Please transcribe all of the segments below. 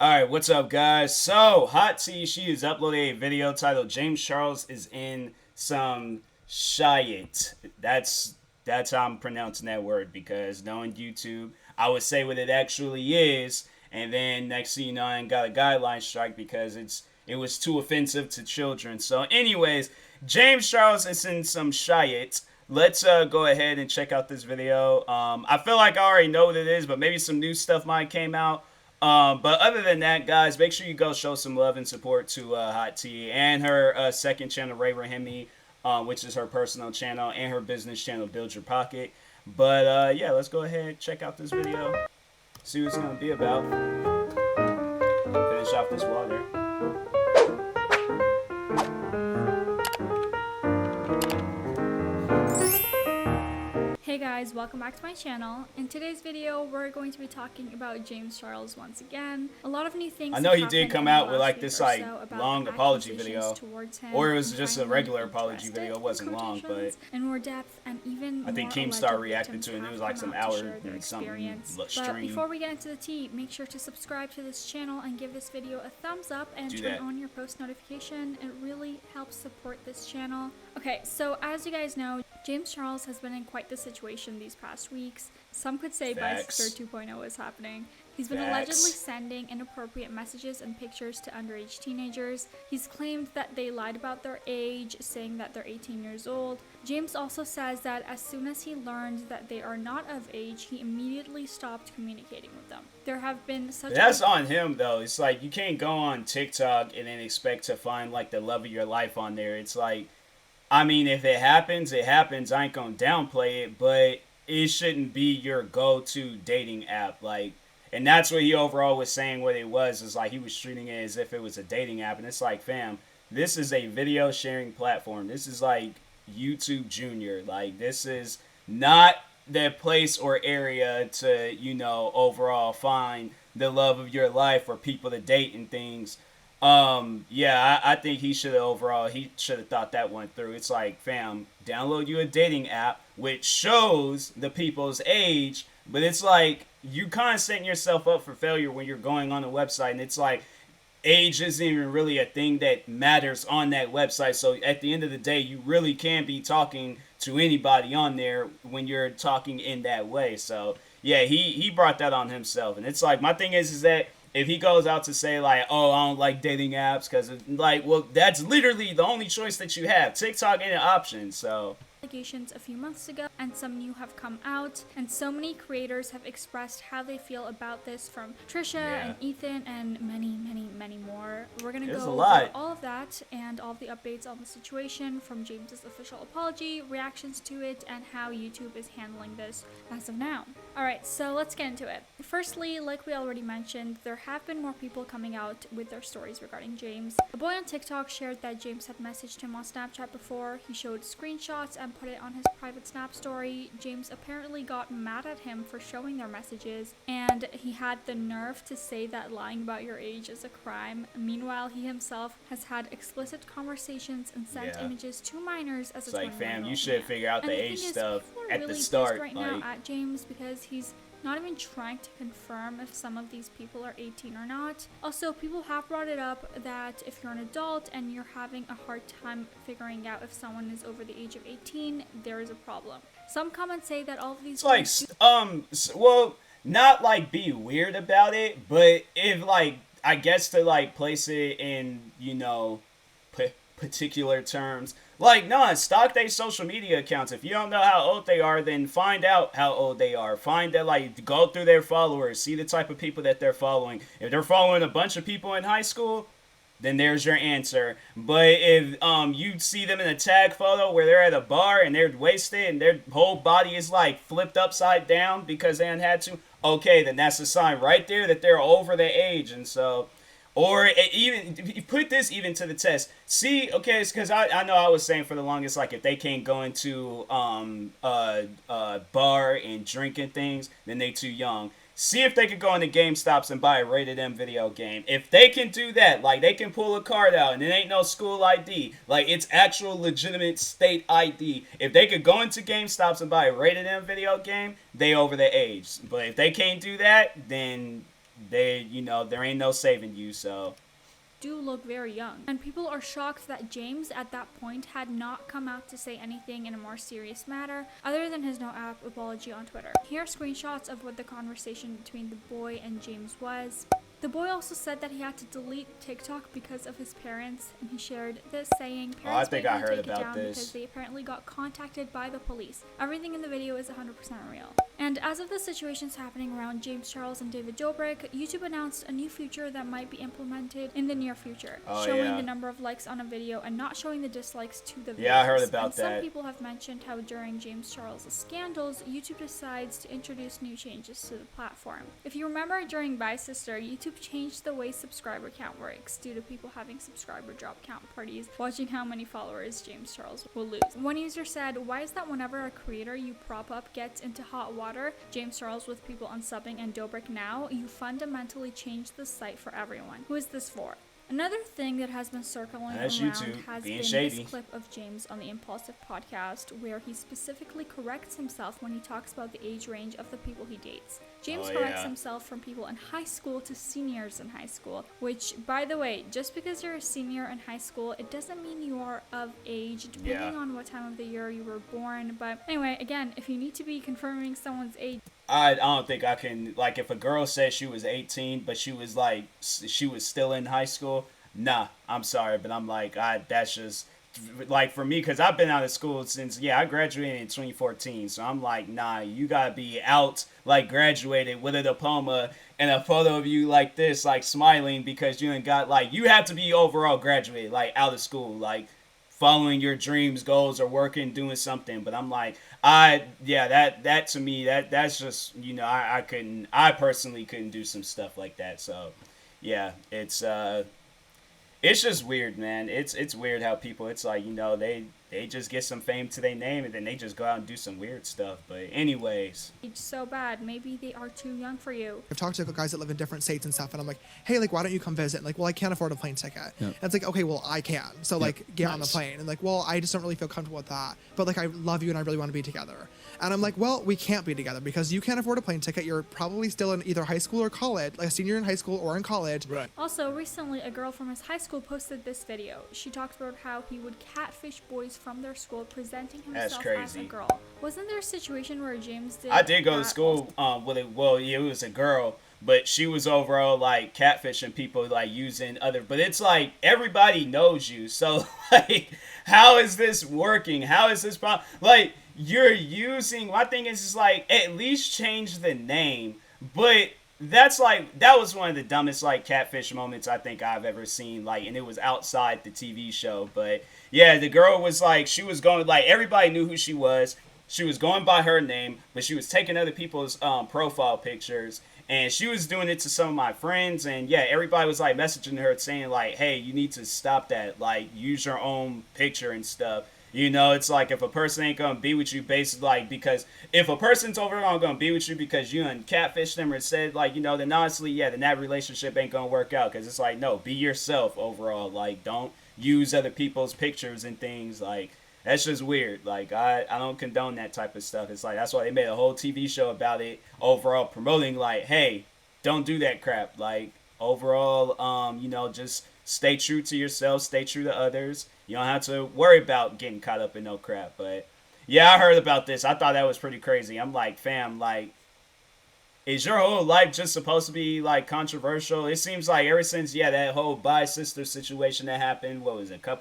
Alright, what's up, guys? So, Hot T, she has uploaded a video titled James Charles is in some shyet. That's how I'm pronouncing that word, because knowing YouTube, I would say what it actually is, and then next thing you know, I got a guideline strike because it was too offensive to children. So, anyways, James Charles is in some shyet. Let's go ahead and check out this video. I feel like I already know what it is, but maybe some new stuff might came out. But other than that, guys, make sure you go show some love and support to Hot T and her second channel, Ray Rahimi, which is her personal channel, and her business channel, Build Your Pocket. But yeah, let's go ahead, check out this video, see what it's going to be about. Finish off this water. Hey guys, welcome back to my channel. In today's video, we're going to be talking about James Charles once again. A lot of new things. I know he did come out with like this long apology video, or it was just a regular apology video. It wasn't long, but in more depth and even I think Keemstar reacted to it, and it was like some hour and something stream. But before we get into the tea, make sure to subscribe to this channel and give this video a thumbs up and turn on your post notification. It really helps support this channel. Okay, so as you guys know, James Charles has been in quite the situation these past weeks. Some could say Bicycle 2.0 is happening. He's been allegedly sending inappropriate messages and pictures to underage teenagers. He's claimed that they lied about their age, saying that they're 18 years old. James also says that as soon as he learned that they are not of age, he immediately stopped communicating with them. There have been such That's on him, though. It's like, you can't go on TikTok and then expect to find like the love of your life on there. It's like, I mean, if it happens, it happens. I ain't gonna downplay it, but it shouldn't be your go-to dating app. Like, and that's what he overall was saying. What it was is like he was treating it as if it was a dating app, and it's like, fam, this is a video sharing platform. This is like YouTube Junior. Like, this is not the place or area to, you know, overall find the love of your life or people to date and things. Yeah, I think he should have thought that one through. It's like, fam, download you a dating app which shows the people's age, but it's like, you kind of setting yourself up for failure when you're going on a website, and it's like, age isn't even really a thing that matters on that website. So at the end of the day, you really can be talking to anybody on there when you're talking in that way. So yeah, he brought that on himself, and it's like, my thing is that if he goes out to say, like, oh, I don't like dating apps, because, like, well, that's literally the only choice that you have. TikTok ain't an option, so. Allegations a few months ago, and some new have come out, and so many creators have expressed how they feel about this, from Trisha and Ethan and many more. We're gonna go over all of that and all of the updates on the situation, from James's official apology, reactions to it, and how YouTube is handling this as of now. Alright, so let's get into it. Firstly, like we already mentioned, there have been more people coming out with their stories regarding James. A boy on TikTok shared that James had messaged him on Snapchat before. He showed screenshots and put it on his private Snap story. James apparently got mad at him for showing their messages, and he had the nerve to say that lying about your age is a crime. Meanwhile, he himself has had explicit conversations and sent images to minors as a 21-year-old man. It's like, fam, you should figure out the age stuff at the start. Right now at James, because he's not even trying to confirm if some of these people are 18 or not. Also, people have brought it up that if you're an adult and you're having a hard time figuring out if someone is over the age of 18, there is a problem. Some comments say that all of these, it's like, well, not like be weird about it, but if, like, I guess to like place it in, you know, particular terms, like, no, stalk their social media accounts. If you don't know how old they are, then find out how old they are. Find that, like, go through their followers, see the type of people that they're following. If they're following a bunch of people in high school, then there's your answer. But if you see them in a tag photo where they're at a bar and they're wasted and their whole body is like flipped upside down because they had to, okay, then that's a sign right there that they're over the age. And so, or even, you put this even to the test. See, okay, it's because I know I was saying for the longest, like, if they can't go into a bar and drink and things, then they too young. See if they could go into GameStops and buy a rated M video game. If they can do that, like, they can pull a card out and it ain't no school ID. Like, it's actual legitimate state ID. If they could go into GameStops and buy a rated M video game, they over the age. But if they can't do that, then there ain't no saving you. So do look very young. And people are shocked that James at that point had not come out to say anything in a more serious matter other than his no app apology on Twitter. Here are screenshots of what the conversation between the boy and James was. The boy also said that he had to delete TikTok because of his parents, and he shared this saying, parents I think I heard take about it down this because they apparently got contacted by the police. Everything in the video is 100% real. And as of the situations happening around James Charles and David Dobrik, YouTube announced a new feature that might be implemented in the near future, showing the number of likes on a video and not showing the dislikes to the videos. Yeah, I heard about and that. Some people have mentioned how during James Charles' scandals, YouTube decides to introduce new changes to the platform. If you remember during Bye Sister, YouTube changed the way subscriber count works due to people having subscriber drop count parties, watching how many followers James Charles will lose. One user said, why is that whenever a creator you prop up gets into hot water, James Charles with people unsubbing and Dobrik now, you fundamentally change the site for everyone. Who is this for? Another thing that has been circling around has been shady. This clip of James on the Impulsive podcast where he specifically corrects himself when he talks about the age range of the people he dates. James corrects himself from people in high school to seniors in high school, which, by the way, just because you're a senior in high school, it doesn't mean you are of age, depending on what time of the year you were born. But anyway, again, if you need to be confirming someone's age, I don't think I can, like, if a girl says she was 18, but she was still in high school, nah, I'm sorry, but I'm like, that's just, like, for me, because I've been out of school since, I graduated in 2014, so I'm like, nah, you gotta be out, like, graduated with a diploma and a photo of you like this, like, smiling, because you ain't got, like, you have to be overall graduated, like, out of school, like, following your dreams, goals, or working, doing something. But I'm like, that to me, that's just, I personally couldn't do some stuff like that. So, yeah, it's just weird, man. It's weird how people, it's like, they just get some fame to their name and then they just go out and do some weird stuff. But anyways, it's so bad. Maybe they are too young for you. I've talked to guys that live in different states and stuff, and I'm like, hey, like, why don't you come visit? And like, well, I can't afford a plane ticket. Yep. And it's like, okay, well, I can. So like, get on the plane. And like, well, I just don't really feel comfortable with that. But like, I love you and I really want to be together. And I'm like, well, we can't be together because you can't afford a plane ticket. You're probably still in either high school or college, like a senior in high school or in college. Right. Also, recently, a girl from his high school posted this video. She talked about how he would catfish boys from their school, presenting himself as a girl. Wasn't there a situation where James did? I did go to school it was a girl, but she was overall like catfishing people, like using other. But it's like everybody knows you, so like, how is this working? How is this like you're using? My thing is like, at least change the name, but. That was one of the dumbest like catfish moments I think I've ever seen, like, and it was outside the TV show. But yeah, the girl was like, she was going, like, everybody knew who she was. She was going by her name, but she was taking other people's profile pictures, and she was doing it to some of my friends. And yeah, everybody was like messaging her saying like, hey, you need to stop that, like, use your own picture and stuff. It's like, if a person ain't gonna be with you, basically, like, because if a person's overall gonna be with you because you done catfish them or said, like, then honestly, then that relationship ain't gonna work out. Because it's like, no, be yourself overall. Like, don't use other people's pictures and things. Like, that's just weird. Like, I don't condone that type of stuff. It's like, that's why they made a whole TV show about it, overall promoting, like, hey, don't do that crap. Like, overall, just stay true to yourself, stay true to others. You don't have to worry about getting caught up in no crap. But yeah, I heard about this. I thought that was pretty crazy. I'm like, fam, like, is your whole life just supposed to be like controversial? It seems like ever since, that whole Bye Sister situation that happened, what was it, a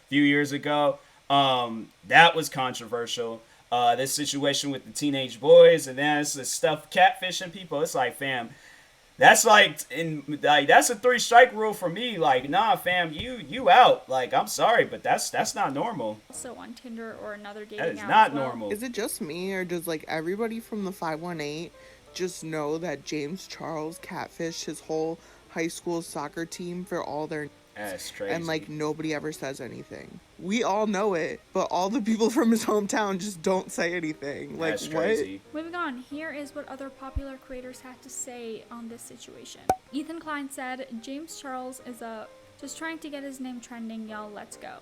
few years ago, that was controversial. This situation with the teenage boys, and then it's the stuff catfishing people. It's like, fam, that's like, that's a 3-strike rule for me. Like, nah, fam, you out. Like, I'm sorry, but that's not normal. Also on Tinder or another dating app. That is app not normal. Is it just me, or does like everybody from the 518 just know that James Charles catfished his whole high school soccer team for all their? That's crazy. And like nobody ever says anything. We all know it, but all the people from his hometown just don't say anything. Like, that's crazy. What? Moving on, here is what other popular creators had to say on this situation. Ethan Klein said, James Charles is just trying to get his name trending, y'all, let's go.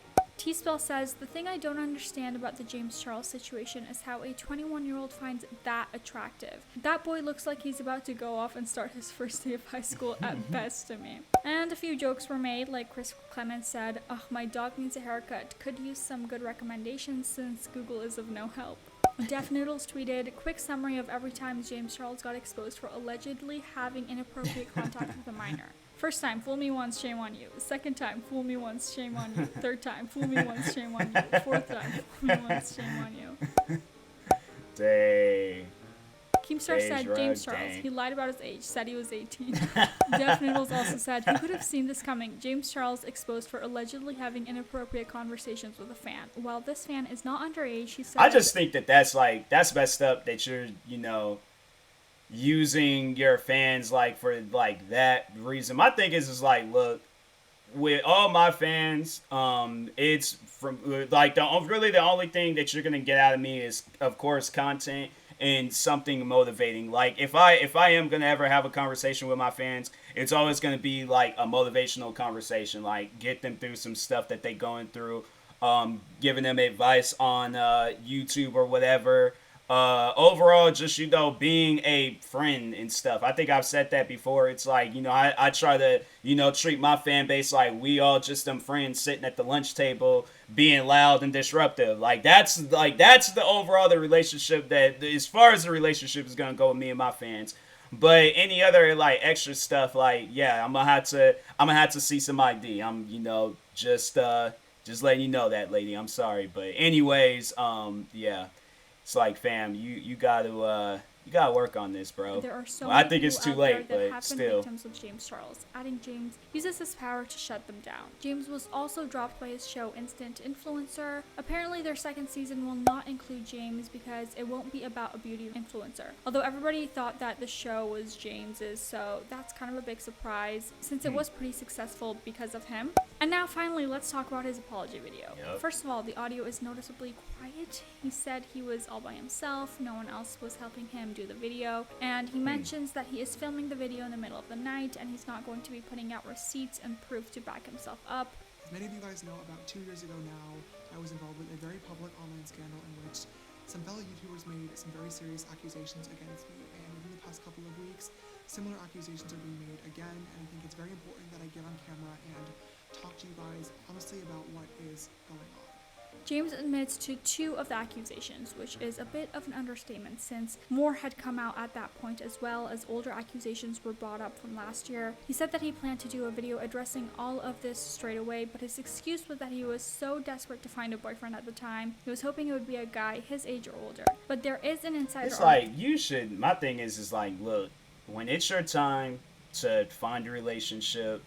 T-Spell says, the thing I don't understand about the James Charles situation is how a 21-year-old finds that attractive. That boy looks like he's about to go off and start his first day of high school at best to me. And a few jokes were made, like Chris Clemens said, ugh, my dog needs a haircut. Could use some good recommendations since Google is of no help. Def Noodles tweeted, quick summary of every time James Charles got exposed for allegedly having inappropriate contact with a minor. First time, fool me once, shame on you. Second time, fool me once, shame on you. Third time, fool me once, shame on you. Fourth time, fool me once, shame on you. Dang. Keemstar said, James Charles, he lied about his age, said he was 18. Def Noodles also said, who could have seen this coming? James Charles exposed for allegedly having inappropriate conversations with a fan. While this fan is not underage, he said... I just think that's messed up that you're, using your fans for that reason. My thing is like, look, with all my fans, it's from the only thing that you're gonna get out of me is, of course, content and something motivating. Like if I am gonna ever have a conversation with my fans, it's always gonna be like a motivational conversation, like get them through some stuff that they going through, giving them advice on YouTube or whatever. Overall, just, being a friend and stuff. I think I've said that before. It's like, I try to, treat my fan base like we all just them friends sitting at the lunch table being loud and disruptive. That's the overall the relationship that, as far as the relationship is going to go with me and my fans. But any other extra stuff, I'm gonna have to see some ID. I'm, just letting you know that, lady. I'm sorry, but anyways, yeah. It's like, fam, you gotta work on this, bro. There are so I think it's too late, that but still. Victims of James Charles, adding James uses his power to shut them down. James was also dropped by his show Instant Influencer. Apparently their second season will not include James because it won't be about a beauty influencer. Although everybody thought that the show was James's, so that's kind of a big surprise since it was pretty successful because of him. And now finally, let's talk about his apology video. Yep. First of all, the audio is noticeably quiet. He said he was all by himself, no one else was helping him do the video, and he mentions that he is filming the video in the middle of the night and he's not going to be putting out receipts and proof to back himself up. As many of you guys know, about 2 years ago now, I was involved with a very public online scandal in which some fellow YouTubers made some very serious accusations against me, and within the past couple of weeks, similar accusations are being made again, and I think it's very important that I get on camera and talk to you guys honestly about what is going on. James admits to 2 of the accusations, which is a bit of an understatement since more had come out at that point, as well as older accusations were brought up from last year. He said that he planned to do a video addressing all of this straight away, but his excuse was that he was so desperate to find a boyfriend at the time. He was hoping it would be a guy his age or older. But there is an insider. It's like, my thing is like, look, when it's your time to find a relationship,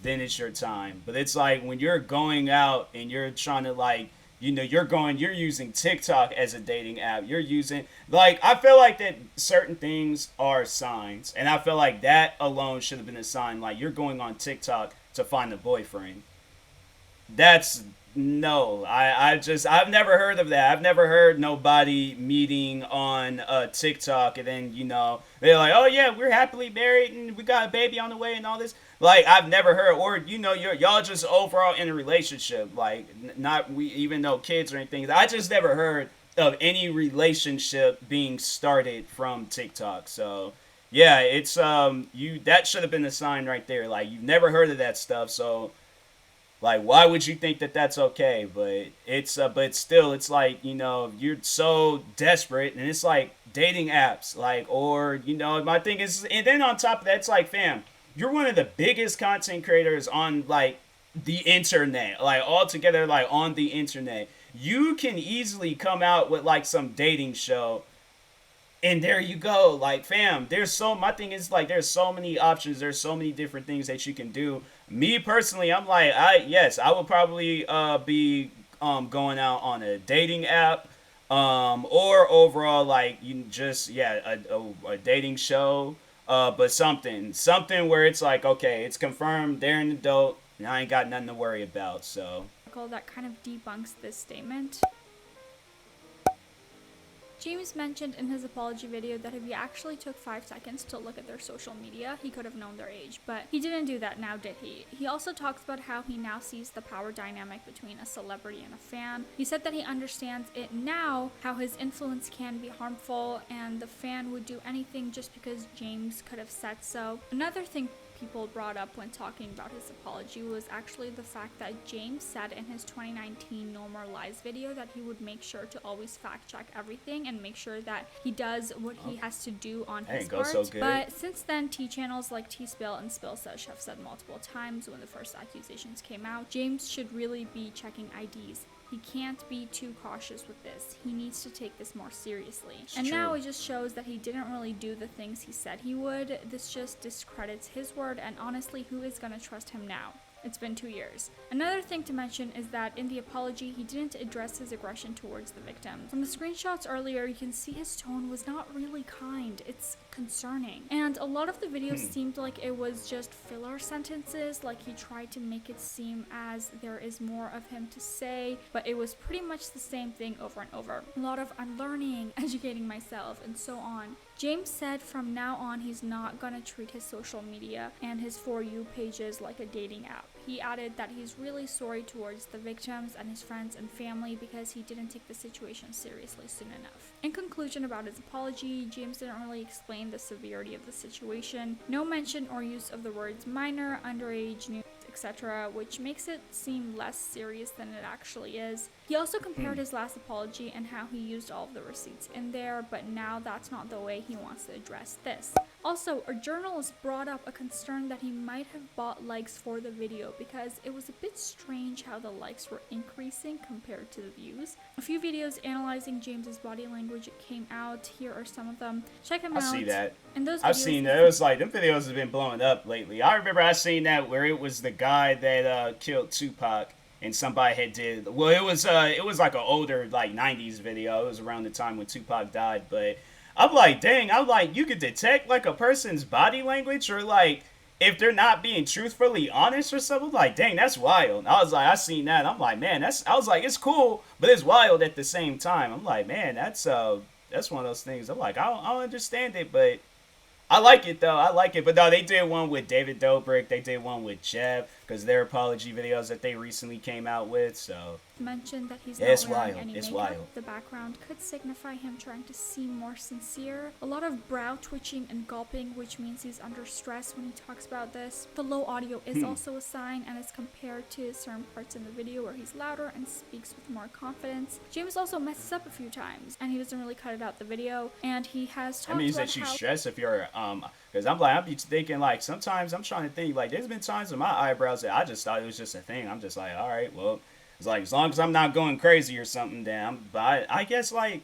then it's your time. But it's like when you're going out and you're trying to you're using TikTok as a dating app. You're using, I feel like that certain things are signs. And I feel like that alone should have been a sign. Like, you're going on TikTok to find a boyfriend. I've never heard of that. I've never heard nobody meeting on TikTok and then, they're like, oh yeah, we're happily married and we got a baby on the way and all this. I've never heard, or, y'all just overall in a relationship, even though kids or anything. I just never heard of any relationship being started from TikTok. So yeah, it's, that should have been a sign right there. You've never heard of that stuff. So, why would you think that that's okay? But it's, but still, it's you're so desperate, and it's dating apps, or, my thing is, and then on top of that, it's fam, you're one of the biggest content creators on, the internet, altogether, on the internet. You can easily come out with, some dating show, and there you go. Fam, my thing is, there's so many options, there's so many different things that you can do. Me personally, I'm I would probably be going out on a dating app, or overall a dating show, but something where it's okay, it's confirmed they're an adult and I ain't got nothing to worry about. So that kind of debunks this statement. James mentioned in his apology video that if he actually took 5 seconds to look at their social media, he could have known their age, but he didn't do that now, did he? He also talks about how he now sees the power dynamic between a celebrity and a fan. He said that he understands it now, how his influence can be harmful, and the fan would do anything just because James could have said so. Another thing people brought up when talking about his apology was actually the fact that James said in his 2019 No More Lies video that he would make sure to always fact check everything and make sure that he does what he has to do on his part. So good. But since then, T channels like T-Spill and Spillsush have said multiple times when the first accusations came out, James should really be checking IDs. He can't be too cautious with this. He needs to take this more seriously. And now it just shows that he didn't really do the things he said he would. This just discredits his word, and honestly, who is gonna trust him now? It's been 2 years. Another thing to mention is that in the apology, he didn't address his aggression towards the victim. From the screenshots earlier, you can see his tone was not really kind. It's concerning. And a lot of the videos seemed like it was just filler sentences, like he tried to make it seem as there is more of him to say, but it was pretty much the same thing over and over. A lot of I'm learning, educating myself, and so on. James said from now on he's not gonna treat his social media and his For You pages like a dating app. He added that he's really sorry towards the victims and his friends and family because he didn't take the situation seriously soon enough. In conclusion about his apology, James didn't really explain the severity of the situation. No mention or use of the words minor, underage, news, etc., which makes it seem less serious than it actually is. He also compared his last apology and how he used all of the receipts in there, but now that's not the way he wants to address this. Also, a journalist brought up a concern that he might have bought likes for the video because it was a bit strange how the likes were increasing compared to the views. A few videos analyzing James's body language came out. Here are some of them. Check them out. I see that. And those I've seen that. It was like, them videos have been blowing up lately. I remember I seen that where it was the guy that killed Tupac. And somebody had did, well, it was like an older, like, 90s video. It was around the time when Tupac died. But I'm like, dang, I'm like, you could detect, like, a person's body language or, like, if they're not being truthfully honest or something. Like, dang, that's wild. I was like, I seen that. I'm like, man, I was like, it's cool, but it's wild at the same time. I'm like, man, that's one of those things. I'm like, I don't understand it, but I like it, though. I like it. But no, they did one with David Dobrik. They did one with Jeb, because their apology videos that they recently came out with, so mentioned that he's not wearing any makeup. Wild. The background could signify him trying to seem more sincere. A lot of brow twitching and gulping, which means he's under stress when he talks about this. The low audio is also a sign and is compared to certain parts in the video where he's louder and speaks with more confidence. James also messes up a few times and he doesn't really cut it out the video, and he has talked about that you stress if you're because I'm be thinking, like, sometimes I'm trying to think, like, there's been times with my eyebrows that I just thought it was just a thing. I'm just like, all right, well, it's like, as long as I'm not going crazy or something, then but I guess, like,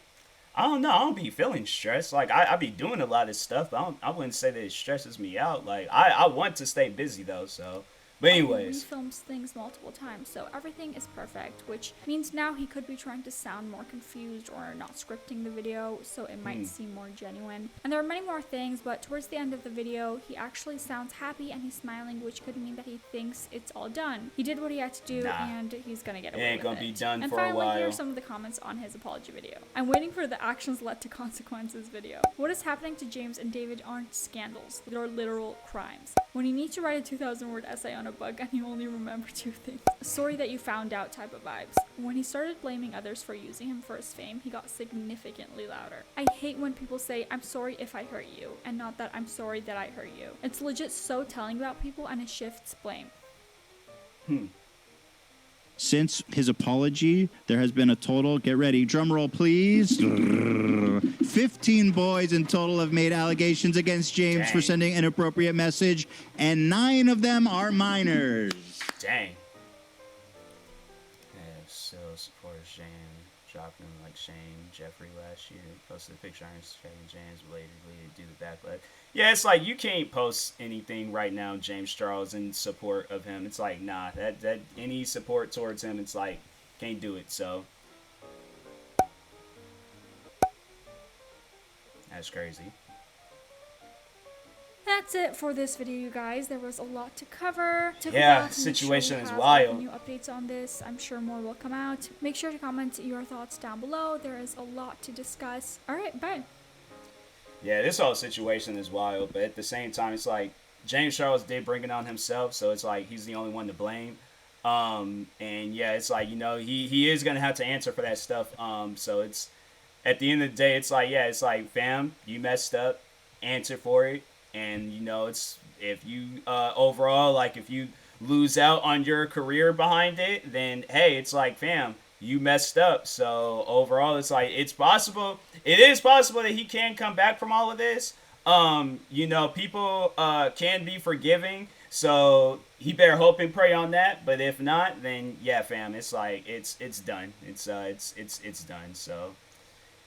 I don't know, I don't be feeling stressed. Like, I be doing a lot of stuff, but I wouldn't say that it stresses me out. Like, I want to stay busy, though, so. But anyways. He films things multiple times, so everything is perfect, which means now he could be trying to sound more confused or not scripting the video, so it might seem more genuine. And there are many more things, but towards the end of the video, he actually sounds happy and he's smiling, which could mean that he thinks it's all done. He did what he had to do, and he's gonna get away with it. It ain't gonna be done and for a while. And finally, here are some of the comments on his apology video. I'm waiting for the actions led to consequences video. What is happening to James and David aren't scandals, they're literal crimes. When you need to write a 2,000-word essay on a bug and you only remember 2 things. Sorry that you found out type of vibes. When he started blaming others for using him for his fame, he got significantly louder. I hate when people say, I'm sorry if I hurt you, and not that I'm sorry that I hurt you. It's legit so telling about people, and it shifts blame. Since his apology, there has been a total, get ready, drum roll please, 15 boys in total have made allegations against James for sending an inappropriate message, and 9 of them are minors. Dang. Yeah, so supporters Shane dropping like Shane Jeffrey last year. Posted a picture on Instagram James belatedly to do the backlash. Yeah, it's like you can't post anything right now, James Charles, in support of him. It's like, nah, that any support towards him, it's like, can't do it, so. That's crazy. That's it for this video, you guys. There was a lot to cover. Yeah, situation is wild. New updates on this. I'm sure more will come out. Make sure to comment your thoughts down below. There is a lot to discuss. All right, bye. Yeah, this whole situation is wild, but at the same time, it's like James Charles did bring it on himself, so it's like he's the only one to blame. And yeah, it's like, you know, he is gonna have to answer for that stuff. So it's at the end of the day, it's like, yeah, it's like, fam, you messed up, answer for it. And, you know, it's if you overall, like, if you lose out on your career behind it, then hey, it's like, fam, you messed up. So overall, it's like, it's possible. It is possible that he can come back from all of this. You know, people can be forgiving. So he better hope and pray on that. But if not, then yeah, fam, it's like it's done. It's done. So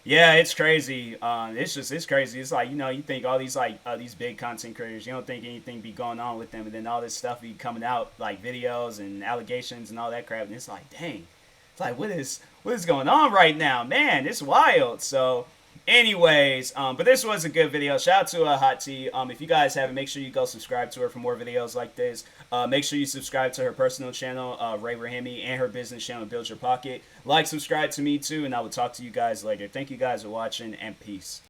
yeah, it's crazy. It's crazy. It's like, you know, you think all these like these big content creators, you don't think anything be going on with them, and then all this stuff be coming out, like videos and allegations and all that crap, and it's like, dang, it's like what is going on right now, man? It's wild. So anyways, but this was a good video. Shout out to Hot Tea. If you guys haven't, make sure you go subscribe to her for more videos like this. Make sure you subscribe to her personal channel, Ray Rahimi, and her business channel, Build Your Pocket. Like, subscribe to me too, and I will talk to you guys later. Thank you guys for watching, and peace.